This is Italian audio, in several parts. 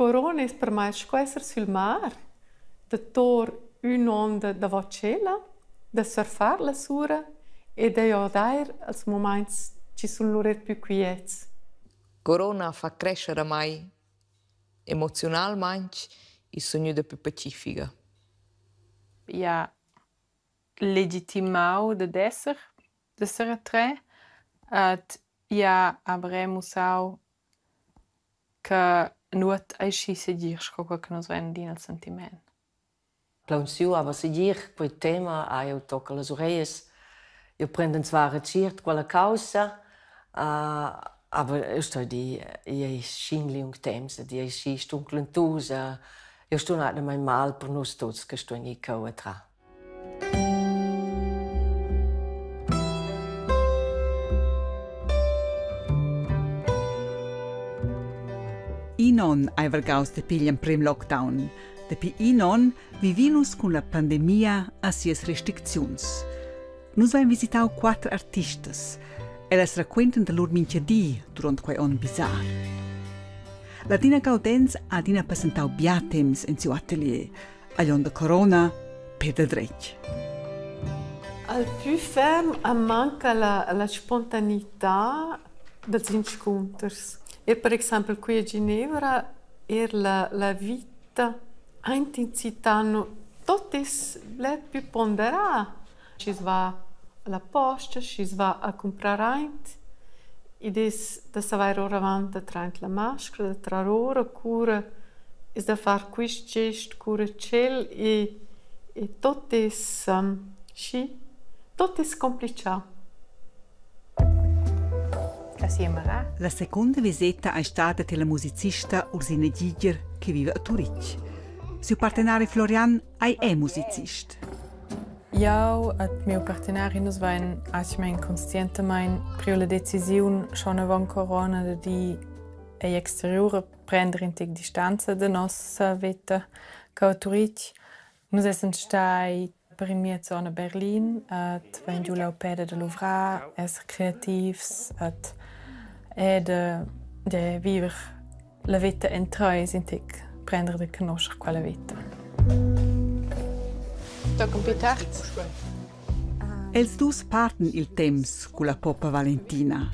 Corona è per me essere sul mare, de tor un'onda da vocella, da surfare la sura e da odare als momenti ci sono loro più quieti. Corona fa crescere mai emozionalmente il sogno più pacifica. Ja, legitimau de essere tre, et ja avremos auch che nuot esci se dir scoca che nos ven din al sentiment. Plaunsiu, aber se dir quel tema io tocca le orecchie. Io prendo zwar ciert quella causa, aber io sto di schinliung temps, di schi stunklentusa. Io sto not mein mal per nos tots che sto ni coa tra. Inon ai vergaus de piglia in prim lockdown. Depi inon vivinus con la pandemia a sies restricziuns. Nus vain visitau 4 artistas. Ellas racquentan de lor minchadi durant quai on bizarr. La Dina Gaudenz ha dina presentau biatems in suo atelier. Aglion de Corona, per de dretg. Al più ferm manca la spontaneità degli incontri. E per esempio qui a Ginevra la vita a intensità tutto è più ponderata. Si va alla posta, si va a comprare ed è da sapere ora avanti tra la maschera, da tra ora, cura, e da fare questo gesto, cura ciel e tutto è complicato. La seconda visita è stata della musicista Ursina Giger che vive a Turic. Suo partenare Florian è musicista. Io e il mio partenare nos vain conscientemente per la decisione schon avant Corona di exteriore prendere in distanza da nostra vita a Turic. Nos essen stai per in mia zona Berlin, et vain giù l'aupede de Louvra, esser creativs, et de vivere la vita in treis in tic, prendere de conoscere quella vita. Tocca un pitart. Els dus parten il temps con la Poppa Valentina.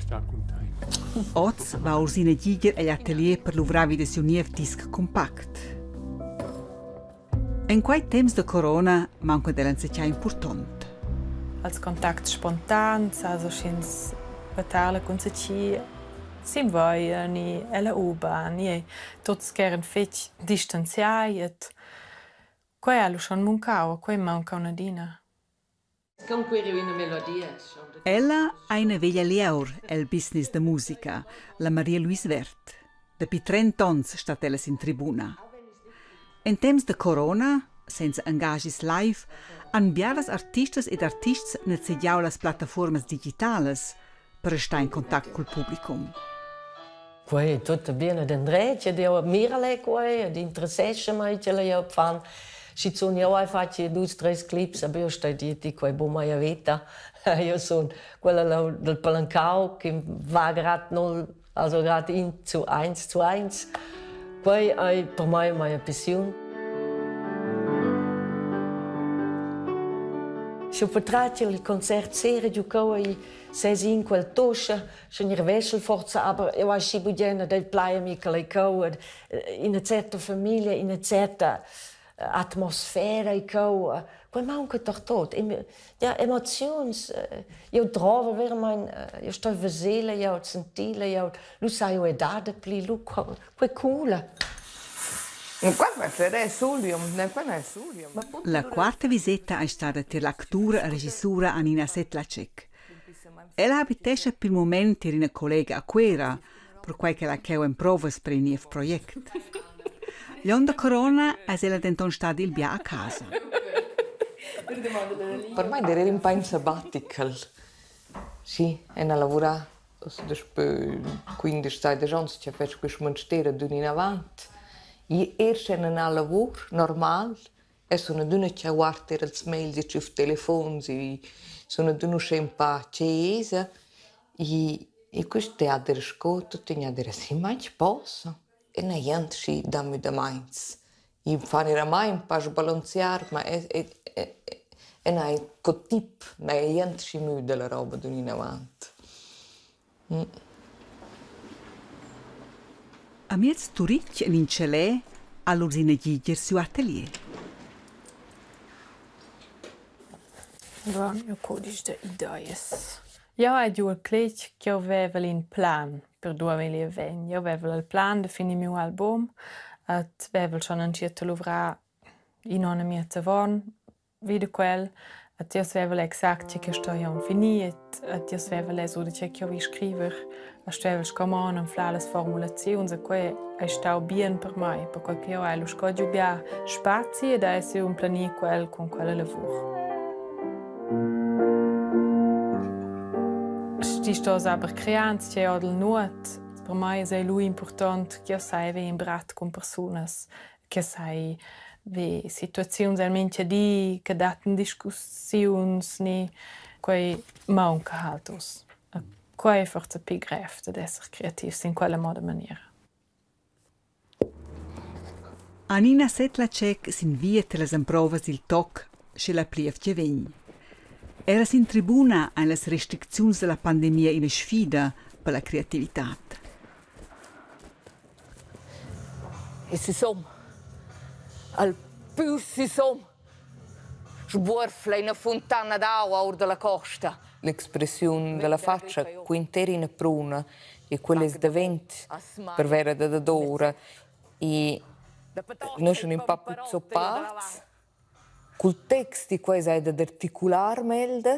Oz va Ursina Giger agli atelier per l'uvravi de suo niev disc compact. In quei temps de Corona manca dell'anziché important. Als contact spontan, also schins betale con se ci sim vai ni ella U-Bahn, ni tots gern fetch distanziai et quei allo schon muncau, quei manca una dina. Con cui una melodia. Ella ha una veglia lieur el business de musica, la Maria Luisa Vert. Depi 30 ans stat ella in tribuna. In temps de Corona, senza engagis live, han biaras artistas ed artists necessiau las plataformas digitales per stare in contatto col publicum. Quei tutto bene d'andrecce, di ammirale quei, di interessesce mai ce l'ho fan. Si sono io faccio 2-3 clips, aber io sto di quei bomma vita. Io sono quella del Palancao che va grad null, also grad 1:1. Quei è per me mia passione. Se potrà il concerto sera giocare sei in quel toscia, se ne rivesce forza, aber io ho si bugiana del playa mica le code in una certa famiglia, in una certa atmosfera e code. Quel manca toch tot. Ja, emozioni. Io trovo veramente, io sto vedendo, io sentire, io lo sai io edade pli, lo quel cool. La quarta visita è stata per l'attura e regissura Anina Sedlacek. Ella abitesce per il momento una collega a Quera, per cui che la cheu in provas per il nuovo progetto. L'onda Corona è ella denton stata il bia a casa. Per me era un po' in sabbatical. Sì, è una lavorare. Dopo 15 anni ci faccio questo ministero in avanti. E eerst in een lavoro normaal, e sono d'una che guarda els mails e i telefoni, e sono d'una sempre chiesa, e questo è del scoto, e a dire sì, ma ci posso. e non è si da me da mainz. I fanno era mai un po' sbalanceare, ma è non è co tip, non è si mu della roba d'un avanti. A miez Turic in Inchelè all'usina Giger su atelier. Allora, il codice di ideias. Io ho giù il clic che avevo in plan per 2020. Io avevo il plan di finire il mio album, avevo già iniziato a lavorare in una mia tavon, vedi quel, io avevo l'esatto che sto io finito, io avevo l'esudo che io voglio scrivere, avevo scomano in flalle formulazioni, e questo è stato bene per me, perché io ho lo scoglio bene spazio ed è un planio quel con quel lavoro. Sto aber creando che ho del nuot, per me è lui importante che io sappia in brat con persone, che sai vi situazioni almeno di che daten discussioni ni quei manca haltos. Quei forse più greft ad essere creativi in quella moda maniera. Anina Sedlacek sin via te las improvas il toc che la plief che vegn. Era in tribuna alle restrizioni della pandemia in sfida per la creatività. E si som, al più si som, sborfla in una fontana d'acqua ora della costa. L'espressione della faccia, quintera in pruna, e quelle da vento, per vera da d'ora, e noi sono un po' più zoppati. Col testo di questo è da articolare meglio,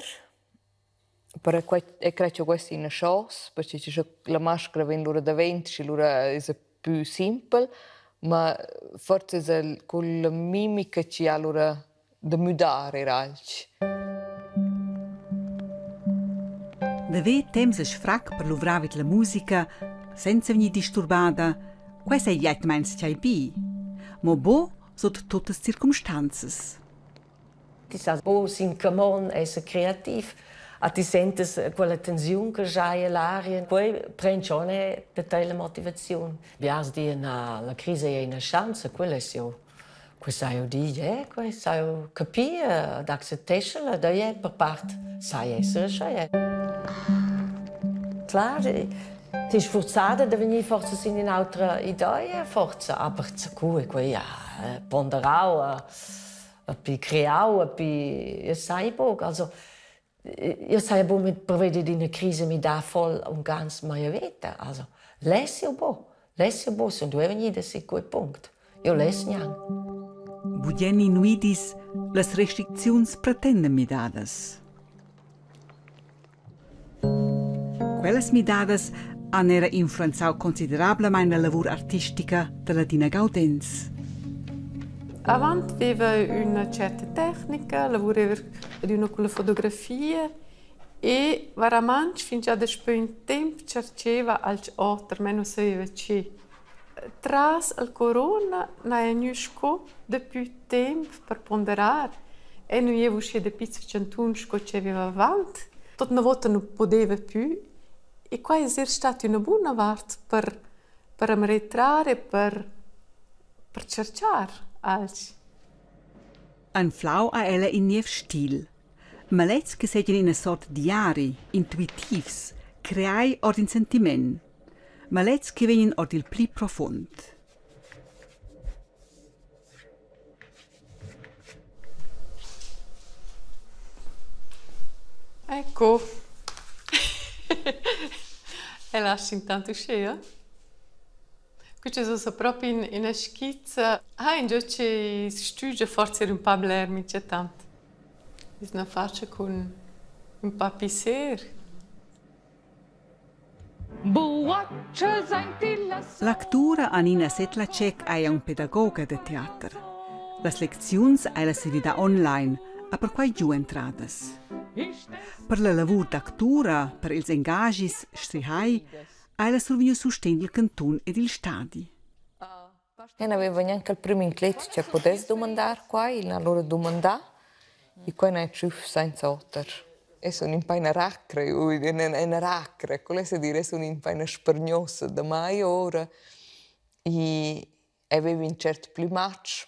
e credo che questo è una chance, perché la maschera viene da vento, allora è più semplice, ma forse è con la mimica che allora da mudare ralci. Deve temps es frac per luvrare la musica senza venire disturbata, questo è già meins c'è bi, ma bo sotto tutte le circostanze. Ti sa, bo sin camon essere creativ, a ti sentes quella tensione che c'hai all'aria, poi prendi già la motivazione. Bias di la crisi è una chance, quella è io. Questo io dico, questo io capire, ad accettare, da è per parte, sai essere c'è. Claro, ti sforzata di venire forse in un'altra idea, forse, ma qui ja, ponderare, più creare, più sai poco. Also, io sai bo mit prevede di una crisi mi dà voll un ganz mia vita. Also, lessi bo, se due venire a quel punto. Io lessi niente. Budieni nuidis las restriczioni pretendono midadas. Quelles midadas hanno influenzato considerabilmente il lavoro artistico della Dina Gaudenz. Avant aveva una certa tecnica, lavorava con le fotografie e veramente fin già dopo un tempo cercava altri altri, ma non sapeva che. Tras il corona non è venuto più tempo per ponderare e non avevo uscito da pizza centun che aveva avanti. Tot una volta non poteva più e qua è stata una buona parte per amretrare, per cercare altri. Un flau a ella in niev stil. Malets che seggen in una sorta diari, intuitivs, creai ordin sentiment. Malets che vengono ordin pli profond. Ecco. E lasci intanto uscire. Qui c'è proprio in una schizza. Invece si studia forse un po' blermi, c'è tanto. È una faccia con un po' più serio. L'actura Anina Sedlacek è un pedagoga di teatro. Le lezioni ella si vede online, a per quai giù entradas. Per la lavoro d'actura, per ils engagis strihai, ella survegno sostegno il cantun ed il stadi. E non aveva neanche il primo incontro che potesse domandare qua, il loro domandare, e qua non è più senza altro. E sono in una racra, una racra, come si dice, sono in una spergnosa da mai ora. e aveva un certo plumaggio,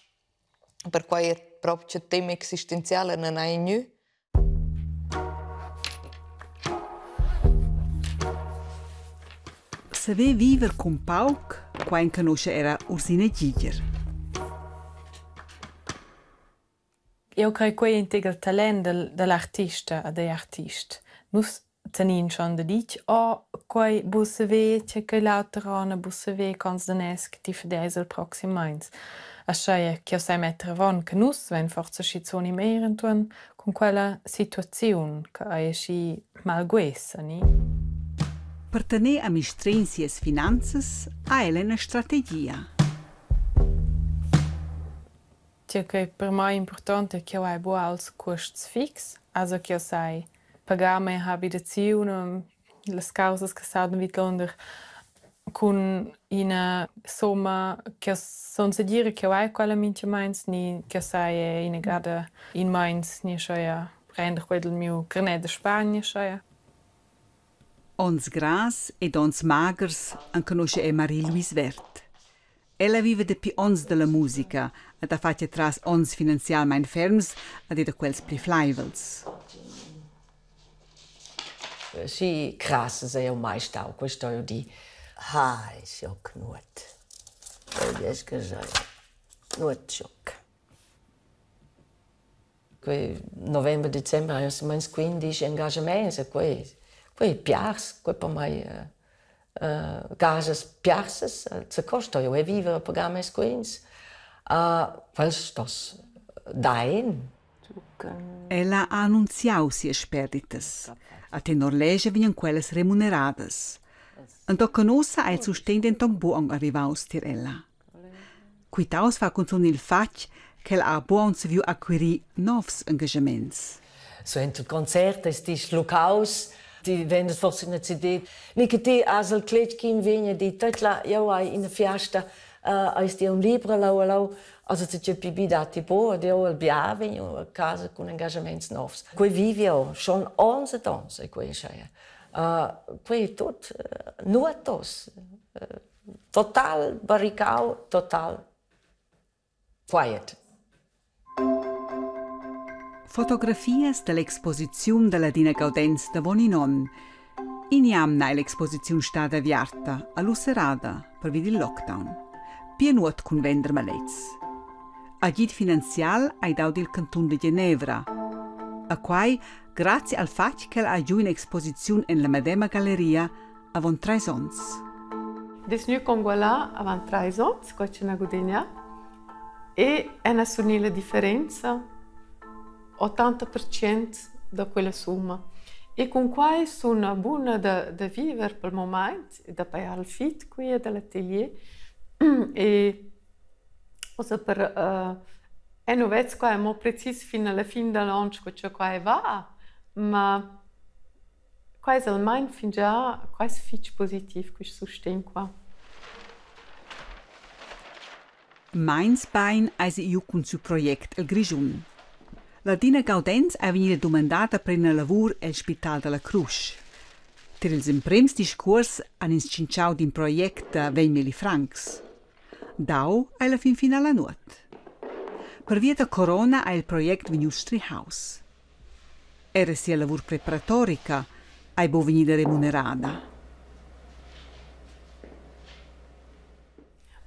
per cui era proprio il tema esistenziale non è nu. Se ve viver con Pauk, quando conosce era Ursina Giger. Io credo che integra il talento dell'artista e degli artisti. Noi teniamo schon da dire, che busse ve, che l'autorone busse ve, quando denesque ti fedesi al prossimo mainz. A scegliere che io sai mettere avanti che noi, wenn forse situazioni mehr intorno con quella situazione che è mal guessa, ni? Per tenere a mistrensi e finanze, ha una strategia. Ciò che per me è importante è che io abbia als costi fix, also che io sai pagare mia abitazione, le cose che sono in Londra, con una somma che sono sicura che io ho quella mince mainz, ni che sai in grado in mainz, ni scheuer prendere quel mio carnet di Spagna scheuer. Ons gras ed ons magers an conosce è Marie-Louise Vert. Ella vive de pi ons della musica ed ha fatto tras ons finanzialmente ferms ed è da quels pli flivels. Sì, krasse sei o mai stau, questo io di shock nuot. Vedi che sei nuot shock. Que novembre dicembre io se mens 15 engagements quei piars, quei per mai gages piarses, se costa io e vivere pagare mes quins. Quels stos dain. Ella ha annunziau sie sperdites. A tenor legge vien quelles remuneradas. Und da conosce il sustento in ton buon arrivaus tir ella. Quitaus fa con il fac che ha buon se viu acquiri novs engagements. So in tu concert ist die Schluckhaus, die wendet vor sich eine CD. Nicht die also Kleidki im Wien, die Titla, ja in der Fiesta, als die libro lau. Also se c'è più dati po, di o il biave, o a casa con engagements novs. Qui vivio, schon 11 tons, e qui c'è. Qui tut nuotos, total barricao, total quiet. Fotografies dell'esposizione della Dina Gaudenz da Voninon. Iniamna è l'esposizione stata avviata a Lucerada per via del lockdown. Pienuot con vender malets. Agit finanzial hai dau del canton di Ginevra, a quai, grazie al fatto che ha giù un'esposizione in la medesima galleria, avon 3 ans. Des nu con voilà avant 3 ans, qua c'è una gudegna, e è una sonila differenza, 80% da quella somma. E con quai sono buona da vivere per il momento, e da pagare il fit qui dall'atelier, e also per non vedo qua è molto preciso fino alla fine dell'anno che qua va, ma qua è almeno fin già qua è fitch positivo questo sostegno qua. Meins Bein eise iu cun su project el Grigiun. La Dina Gaudenz è venuta domandata per un lavoro al Spital della Cruz. Per ils imprems discurs han ins cinciau din project da 20.000 francs. Dau è la fin fina la nuot. Per via da corona è il project venuto Strihaus. Era sia lavoro preparatorica, è bo venuta remunerata.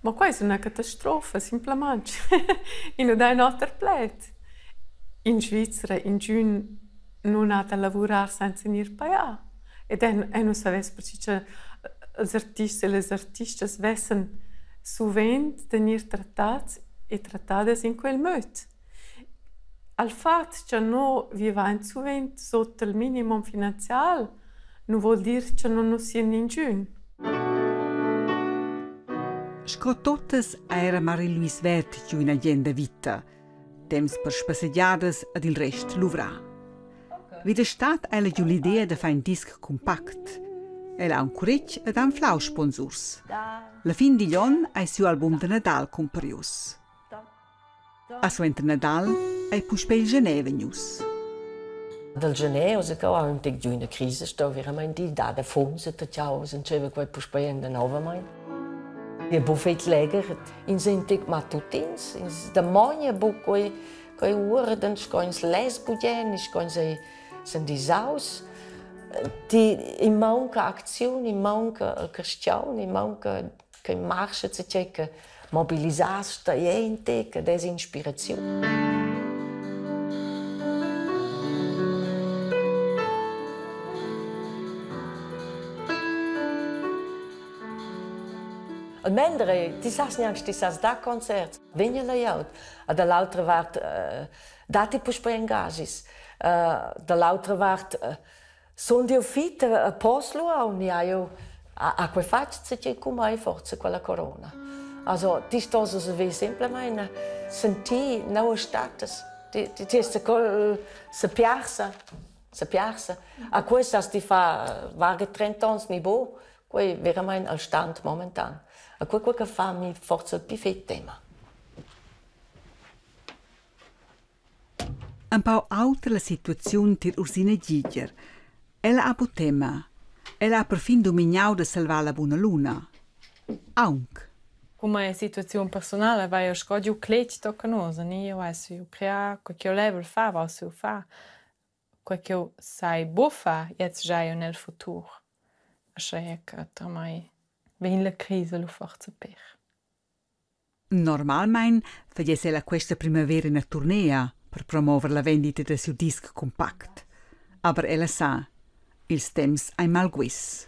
Ma qua è una catastrofe, semplicemente. E non dai un altro plet. In Svizzera, in giugno, non ha da lavorare senza venire pagare. E non sapesse perché gli artisti e le artiste vessen sovente venire trattati e trattate in quel modo. Al fatto che noi viviamo sovente sotto il minimo finanziario, non vuol dire che non siamo in giugno. Scottottes era Marie-Louise Vert giù in agenda vita, temps per spasseggiadas ed il rest luvrà. Vida stat ella giù l'idea di fare un disc compact. Ella ha un curecch ed ha un flau sponsors. La fin di l'anno è il suo album di Nadal comparius. A suente Nadal è puspe il Geneve News. Dal Geneve, se che ho un tic giù in la crisi, sto veramente da fonse, da ciao, se c'è quel puspe in la nuova mai. Je buffetleger in zijn tik matutins, in de mooie boek coi woorden, coins lesbudien, coins zijn die saus. Die in manca acțiuni, in manca cristiani, in manca che marce se checa mobilizați gente, che des inspirazione. Almendere, ti sas neanche ti sas da concert. Vinje la jaut. De lautere waard dati pus prengasis. De lautere waard son dio fit a poslo a un jaio a quei faccia c'è come forza quella corona. Also, ti stoso se ve semplicemente senti nuove status. Ti se piarsa. A questo ti fa varie 30 anni niveau, quei veramente al stand momentan. A quel che fa mi forza più fet tema. Un po' altra la situazione per Ursina Giger. Ella ha un tema. Ella ha perfino dominato di salvare la buona luna. Anche. Come situazione personale, vai a scoglio un cleccio tocca noi, io voglio creare quel che io level fa, voglio fare. Quel che io sai buon fare, jetzt già nel futuro. Cioè che tra mai viene la crisi lo forza per. Normalmente facesse ella questa primavera una tournea per promuovere la vendita del suo disco compact. Aber ella sa, il temps è mal guis.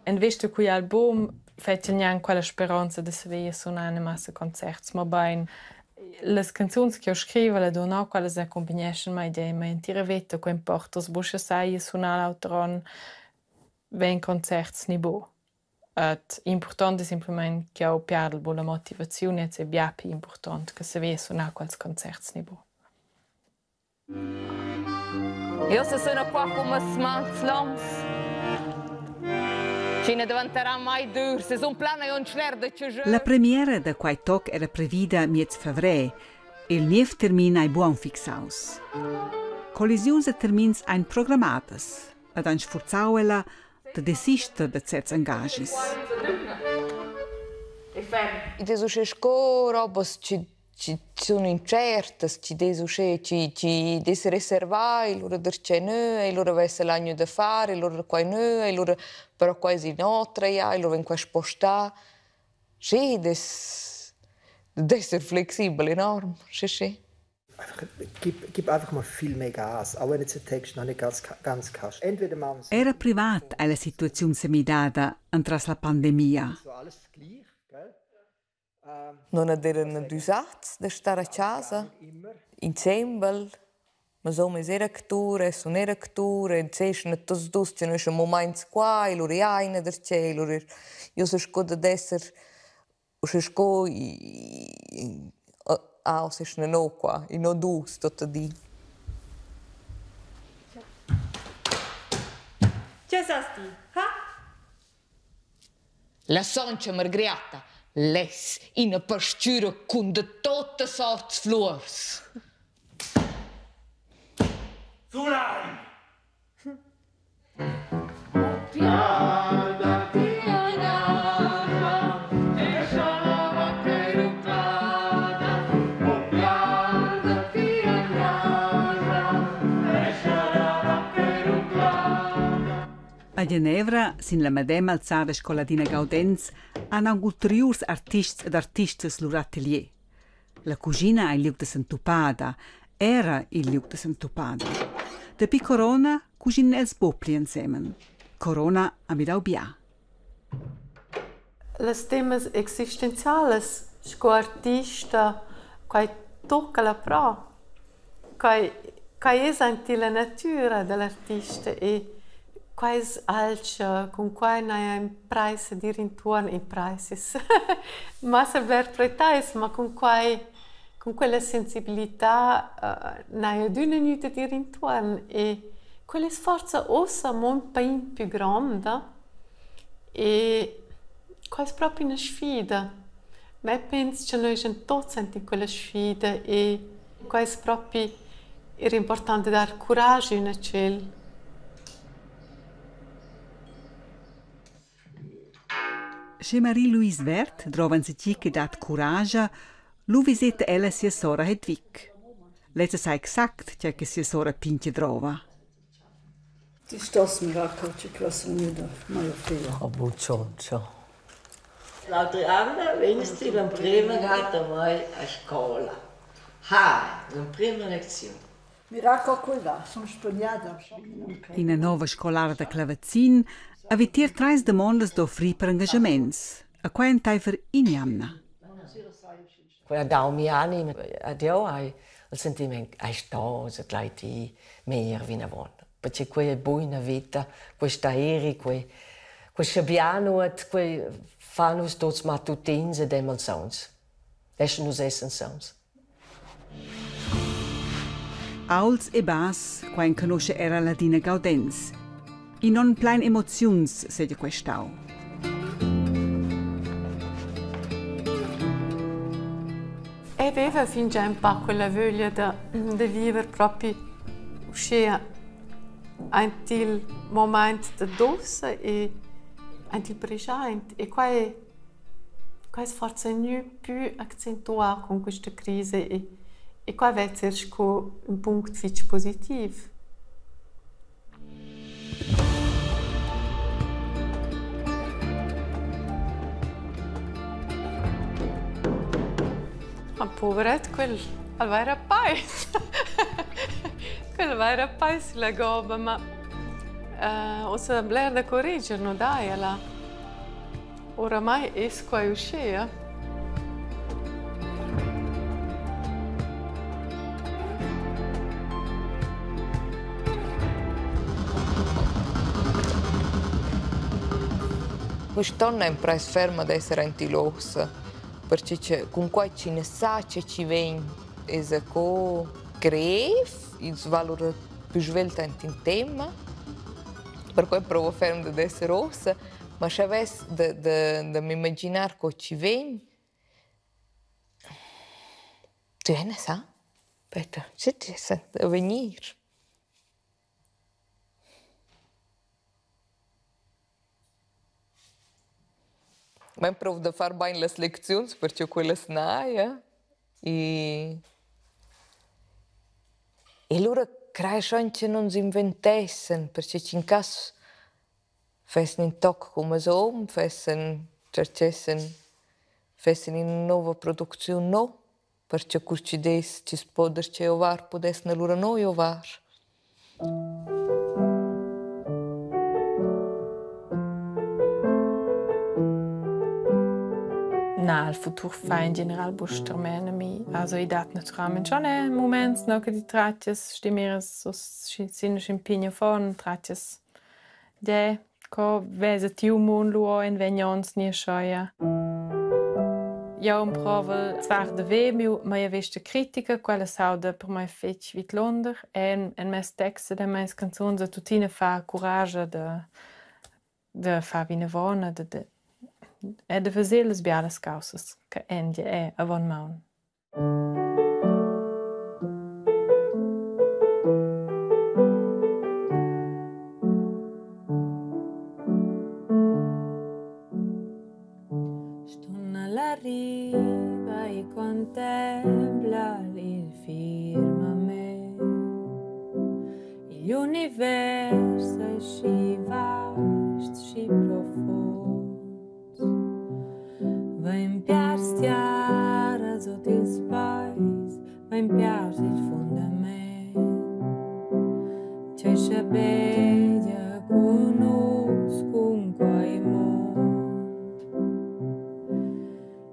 En visto qui album fece neanche quella speranza di sapere suonare una massa concerti, ma ben le canzoni che io scrivo le dono quelle si accompagnano mai idee, ma in tira vetta che importa, se busca sai suonare l'autoron, ven concerti ni bo. Et importante è semplicemente che ho perdo la motivazione e è più importante che si vede suonare quels concerti ni bo. Io sono qua come smanzlams. Ci ne diventerà mai dur, se un plano e un certo che La premiera da quai toc era previda miez fevre. Il niev termin ai buon fixaus. Collisiuns e termins ein programmatas. Ed ein sforzau ella de desista de certs engagis. I desuscesco robas ci sono incertas, ci desusce ci des reservai, loro derce nö, e loro vesse l'agno da fare, loro quai nö, e loro però quasi notra ja, e loro in quai sposta. Sì, d'esser flexibel enorm, sì. Gib einfach mal viel mehr Gas, auch wenn jetzt der Text noch nicht ganz kannst. Entweder machen sie Era privat alla situazione semidada antras la pandemia. so alles gleich, gell? Non erano d'usats da stare a casa, insieme, ma sono erecture, sono erecture, e c'è tutti due, c'è un momento qua, e loro hanno da c'è, io so scoda d'essere, so scoda se c'è no qua, e non due, tutto di. Ce sasti, ha? La soncia margriata, les in a pastura con de tutte sorts flors. Sulai! A Ginevra, sin la Madema alzada scoladina Gaudenz, hanno ulteriors artists ed artistes lur atelier. La cugina è il liug de Santupada, era il liug de Santupada. Depi Corona, cugina els bopli insieme. Corona ha midau bia. Les temas existenciales, sco artista, quai tocca la pro, quai esenti la natura dell'artista e quais alce, con quai naia in praise dir intorno in praises. Ma se ver pretais, ma con quella sensibilità naia d'una nuita dir intorno e quella sforza ossa mon pain più grande e quais proprio una sfida. Ma penso che noi siamo tutti in quella sfida e quais proprio era importante dar coraggio in cielo. Se Marie-Louise Vert trovan si che dat coraggio, lu visita ella sia sora Hedwig. Lei sa exakt che sia sora pinche trova. Ti stos mi racconti cosa mi da mia figlia. Oh, buccioncio. L'altro anno veniste la prima volta mai a scuola. La prima lezione. Mi racconti là, sono studiata. In una nuova scolara da Clavazin, avvitir 3 domandas da offrire per engagements. A qua un taifer in Janna. Quella da mi anni, addio al sentimento, ai stosi, gleiti, meglio wie una volta. Perché quella buona vita, questa aerei, questo piano, quei fanno tutti mattutini e demon sounds. Essen nos essen sounds. Auls e bas, qua conosce era la Dina Gaudenz. In non plein emozions, sede quest'au. E aveva fin già un po' quella voglia di vivere proprio uscire il momento di dossa e il presente. E qua è forse non più accentuato con questa crisi e qua vede essere un punto fitch positivo. Ma poveretto, quel era pais. Quel era pais la goba, ma osa bler da correggere, no dai, alla oramai esco a uscire. Quest'anno è impressa ferma ad essere antilossa, perché con qua ci ne sa che ci viene e co greve, il valore più svelto in tema, per cui provo ferma ad essere rossa, ma se avessi da mi immaginare che ci viene, tu ne sa? Aspetta, se ti senti a venire. Ma provo da fare bene le lezioni perché quelle snaia e allora credo che non si inventassero perché in caso facessero un tocco come sono, cercassero una nuova produzione no perché ci si può ovare potessero allora noi ovare. Na, il futuro fa in general bustermene mi. Also I dat naturalmente schon moments no che di tratjes stimmers so sin impegno von tratjes. De co vese tiu mon luo in vegnons nie schoia. Ja provel zwar de we ma ja veste critica quella sauda per mai fetch vit londer en mes texte de mes canzons a tutine fa courage de fa vinevona de e de fazer les bialas causas que endje é a von maun. Stonna alla riva e contempla il firmamento, gli universi sci vast, sci profondo. Vem piastiara zo til spais, vem piars il fundamento. C'è sciabedia conosco un quai mondo.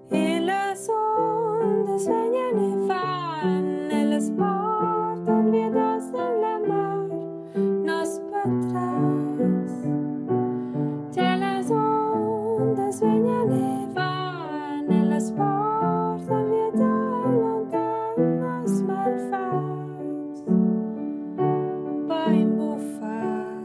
E las ondas vengan e fan, e las portan via dos en la mar, nos patras. C'è las ondas vengan e fan, e las portan via da lontanas malfats. Poi imbuffar